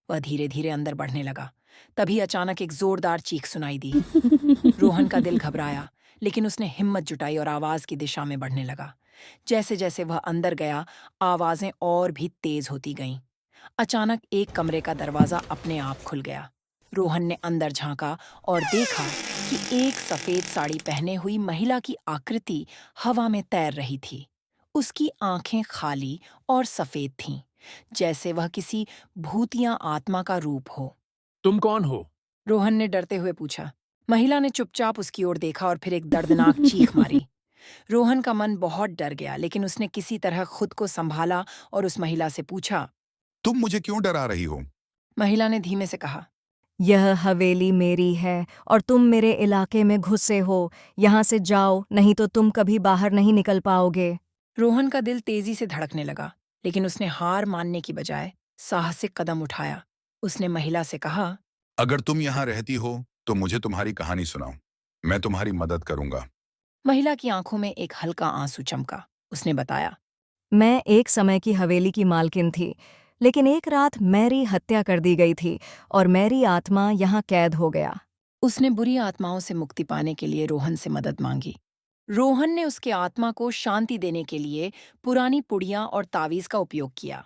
वह धीरे धीरे अंदर बढ़ने लगा। तभी अचानक एक जोरदार चीख सुनाई दी। रोहन का दिल घबराया, लेकिन उसने हिम्मत जुटाई और आवाज की दिशा में बढ़ने लगा। जैसे जैसे वह अंदर गया, आवाजें और भी तेज होती गईं। अचानक एक कमरे का दरवाजा अपने आप खुल गया। रोहन ने अंदर झांका और देखा कि एक सफेद साड़ी पहने हुई महिला की आकृति हवा में तैर रही थी। उसकी आंखें खाली और सफेद थीं, जैसे वह किसी भूतिया आत्मा का रूप हो। तुम कौन हो? रोहन ने डरते हुए पूछा। महिला ने चुपचाप उसकी ओर देखा और फिर एक दर्दनाक चीख मारी। रोहन का मन बहुत डर गया, लेकिन उसने किसी तरह खुद को संभाला और उस महिला से पूछा। तुम मुझे क्यों डरा रही हो? महिला ने धीमे से कहा। यह हवेली मेरी है और तुम मेरे इलाके में घुसे हो। यहाँ से जाओ, नहीं तो तुम कभी बाहर नहीं निकल पाओगे। रोहन का दिल तेजी से धड़कने लगा, लेकिन उसने हार मानने की बजाय साहसिक कदम उठाया। उसने महिला से कहा। अगर तुम यहाँ रहती हो तो मुझे तुम्हारी कहानी सुनाओ। मैं तुम्हारी मदद करूंगा। महिला की आंखों में एक हल्का आंसू चमका। उसने बताया। मैं एक समय की हवेली की मालकिन थी, लेकिन एक रात मेरी हत्या कर दी गई थी और मेरी आत्मा यहाँ कैद हो गया। उसने बुरी आत्माओं से मुक्ति पाने के लिए रोहन से मदद मांगी। रोहन ने उसके आत्मा को शांति देने के लिए पुरानी पुड़िया और तावीज का उपयोग किया।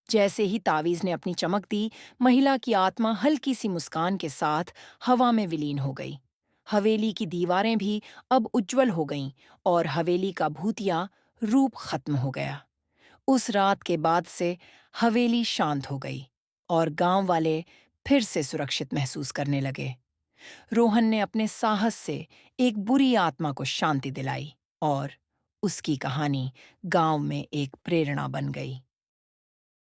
जैसे ही तावीज ने अपनी चमक दी, महिला की आत्मा हल्की सी मुस्कान के साथ हवा में विलीन हो गई। हवेली की दीवारें भी अब उज्जवल हो गईं और हवेली का भूतिया रूप खत्म हो गया। उस रात के बाद से हवेली शांत हो गई और गांव वाले फिर से सुरक्षित महसूस करने लगे। रोहन ने अपने साहस से एक बुरी आत्मा को शांति दिलाई और उसकी कहानी गांव में एक प्रेरणा बन गई।